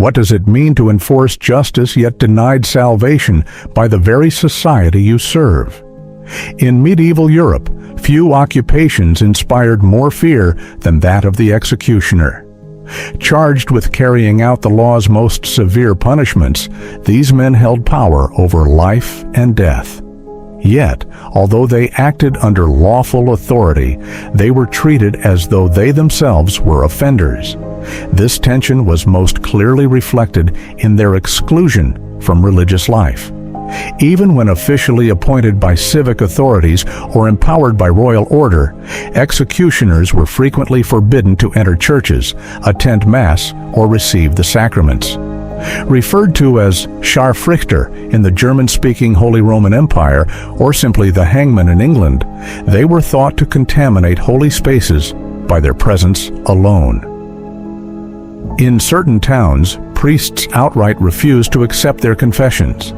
What does it mean to enforce justice yet denied salvation by the very society you serve? In medieval Europe, few occupations inspired more fear than that of the executioner. Charged with carrying out the law's most severe punishments, these men held power over life and death. Yet, although they acted under lawful authority, they were treated as though they themselves were offenders. This tension was most clearly reflected in their exclusion from religious life. Even when officially appointed by civic authorities or empowered by royal order, executioners were frequently forbidden to enter churches, attend Mass, or receive the sacraments. Referred to as Scharfrichter in the German-speaking Holy Roman Empire, or simply the hangman in England, they were thought to contaminate holy spaces by their presence alone. In certain towns, priests outright refused to accept their confessions.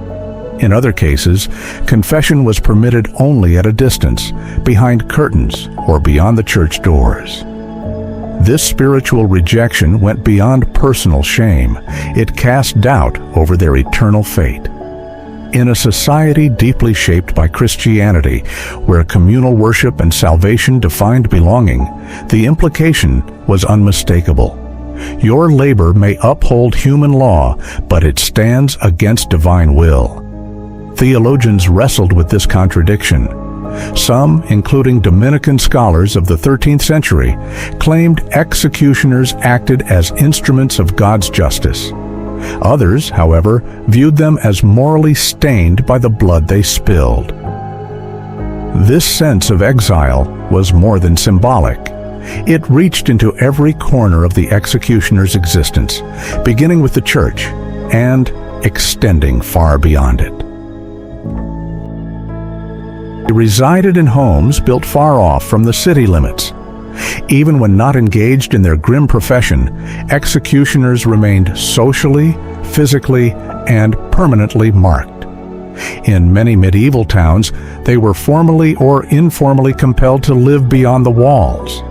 In other cases, confession was permitted only at a distance, behind curtains or beyond the church doors. This spiritual rejection went beyond personal shame. It cast doubt over their eternal fate. In a society deeply shaped by Christianity, where communal worship and salvation defined belonging, the implication was unmistakable. Your labor may uphold human law, but it stands against divine will. Theologians wrestled with this contradiction. Some, including Dominican scholars of the 13th century, claimed executioners acted as instruments of God's justice. Others, however, viewed them as morally stained by the blood they spilled. This sense of exile was more than symbolic. It reached into every corner of the executioner's existence, beginning with the church and extending far beyond it. They resided in homes built far off from the city limits. Even when not engaged in their grim profession, executioners remained socially, physically, and permanently marked. In many medieval towns, they were formally or informally compelled to live beyond the walls.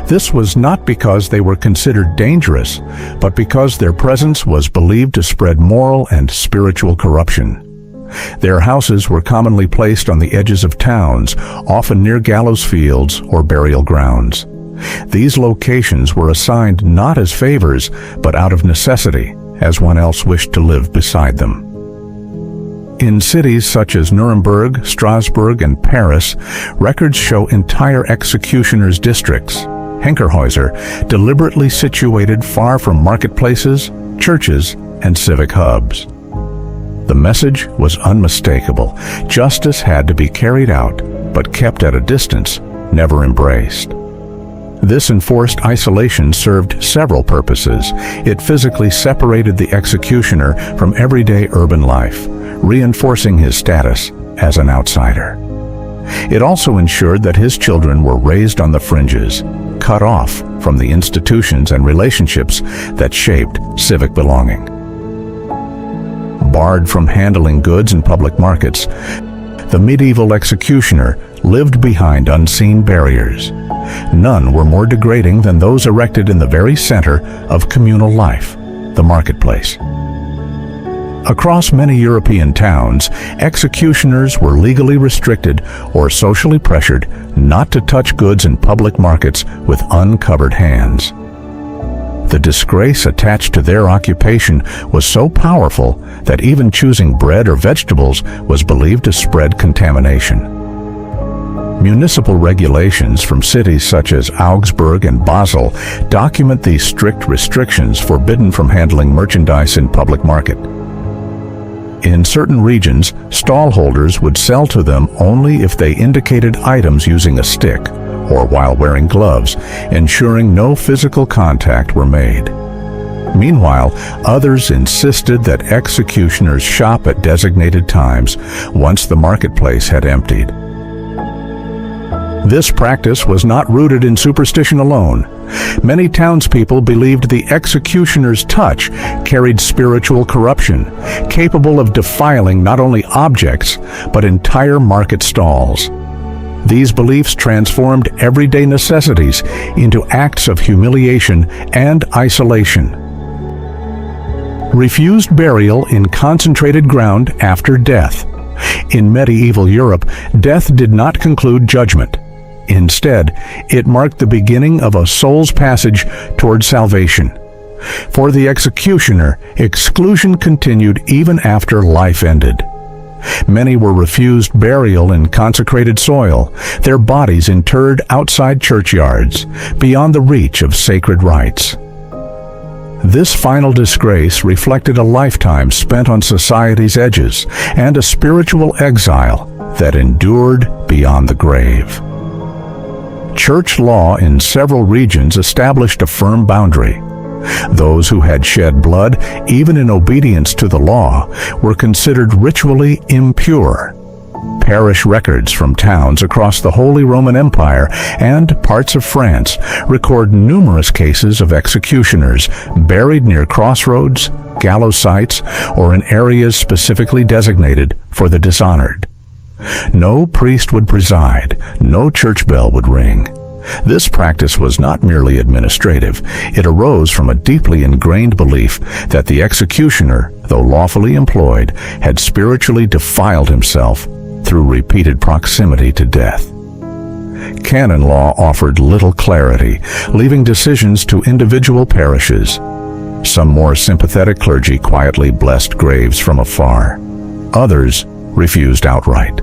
This was not because they were considered dangerous, but because their presence was believed to spread moral and spiritual corruption. Their houses were commonly placed on the edges of towns, often near gallows fields or burial grounds. These locations were assigned not as favors, but out of necessity, as one else wished to live beside them. In cities such as Nuremberg, Strasbourg, and Paris, records show entire executioners' districts, Henkerhäuser, deliberately situated far from marketplaces, churches, and civic hubs. The message was unmistakable. Justice had to be carried out, but kept at a distance, never embraced. This enforced isolation served several purposes. It physically separated the executioner from everyday urban life, reinforcing his status as an outsider. It also ensured that his children were raised on the fringes, cut off from the institutions and relationships that shaped civic belonging. Barred from handling goods in public markets, the medieval executioner lived behind unseen barriers. None were more degrading than those erected in the very center of communal life, the marketplace. Across many European towns, executioners were legally restricted or socially pressured not to touch goods in public markets with uncovered hands. The disgrace attached to their occupation was so powerful that even choosing bread or vegetables was believed to spread contamination. Municipal regulations from cities such as Augsburg and Basel document these strict restrictions forbidden from handling merchandise in public market. In certain regions, stallholders would sell to them only if they indicated items using a stick or while wearing gloves, ensuring no physical contact were made. Meanwhile, others insisted that executioners shop at designated times once the marketplace had emptied. This practice was not rooted in superstition alone. Many townspeople believed the executioner's touch carried spiritual corruption, capable of defiling not only objects, but entire market stalls. These beliefs transformed everyday necessities into acts of humiliation and isolation. refused burial in concentrated ground after death. In medieval Europe, death did not conclude judgment. Instead, it marked the beginning of a soul's passage toward salvation. For the executioner, exclusion continued even after life ended. Many were refused burial in consecrated soil, their bodies interred outside churchyards, beyond the reach of sacred rites. This final disgrace reflected a lifetime spent on society's edges and a spiritual exile that endured beyond the grave. Church law in several regions established a firm boundary. Those who had shed blood, even in obedience to the law, were considered ritually impure. Parish records from towns across the Holy Roman Empire and parts of France record numerous cases of executioners buried near crossroads, gallows sites, or in areas specifically designated for the dishonored. No priest would preside, no church bell would ring. This practice was not merely administrative. It arose from a deeply ingrained belief that the executioner, though lawfully employed, had spiritually defiled himself through repeated proximity to death. Canon law offered little clarity, leaving decisions to individual parishes. Some more sympathetic clergy quietly blessed graves from afar. Others refused outright.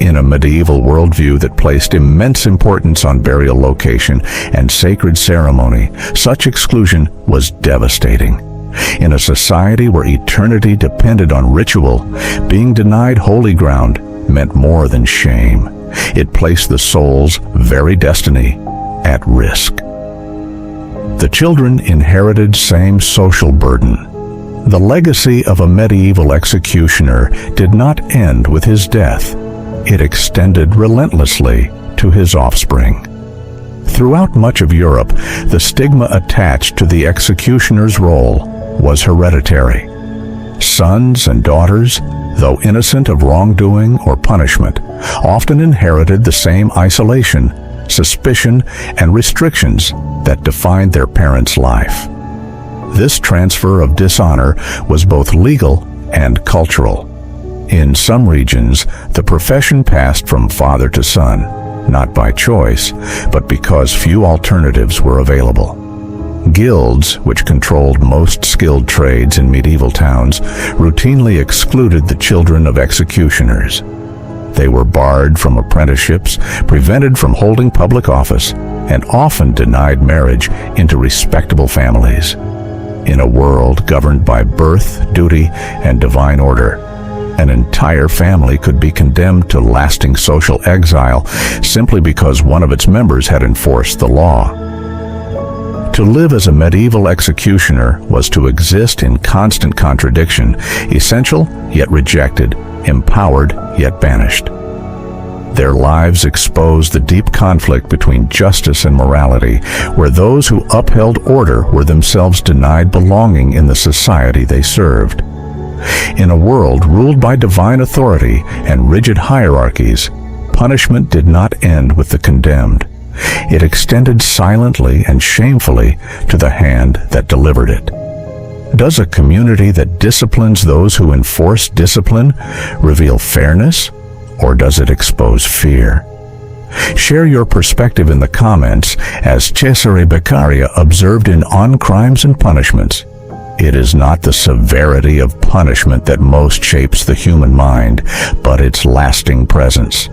In a medieval worldview that placed immense importance on burial location and sacred ceremony, such exclusion was devastating. In a society where eternity depended on ritual, being denied holy ground meant more than shame. It placed the soul's very destiny at risk. The children inherited same social burden. The legacy of a medieval executioner did not end with his death. It extended relentlessly to his offspring. Throughout much of Europe, the stigma attached to the executioner's role was hereditary. Sons and daughters, though innocent of wrongdoing or punishment, often inherited the same isolation, suspicion, and restrictions that defined their parents' life. This transfer of dishonor was both legal and cultural. In some regions, the profession passed from father to son, not by choice, but because few alternatives were available. Guilds, which controlled most skilled trades in medieval towns, routinely excluded the children of executioners. They were barred from apprenticeships, prevented from holding public office, and often denied marriage into respectable families. In a world governed by birth, duty, and divine order, an entire family could be condemned to lasting social exile simply because one of its members had enforced the law. To live as a medieval executioner was to exist in constant contradiction, essential yet rejected, empowered yet banished. Their lives exposed the deep conflict between justice and morality, where those who upheld order were themselves denied belonging in the society they served. In a world ruled by divine authority and rigid hierarchies, punishment did not end with the condemned. It extended silently and shamefully to the hand that delivered it. Does a community that disciplines those who enforce discipline reveal fairness, or does it expose fear? Share your perspective in the comments, as Cesare Beccaria observed in On Crimes and Punishments. It is not the severity of punishment that most shapes the human mind, but its lasting presence.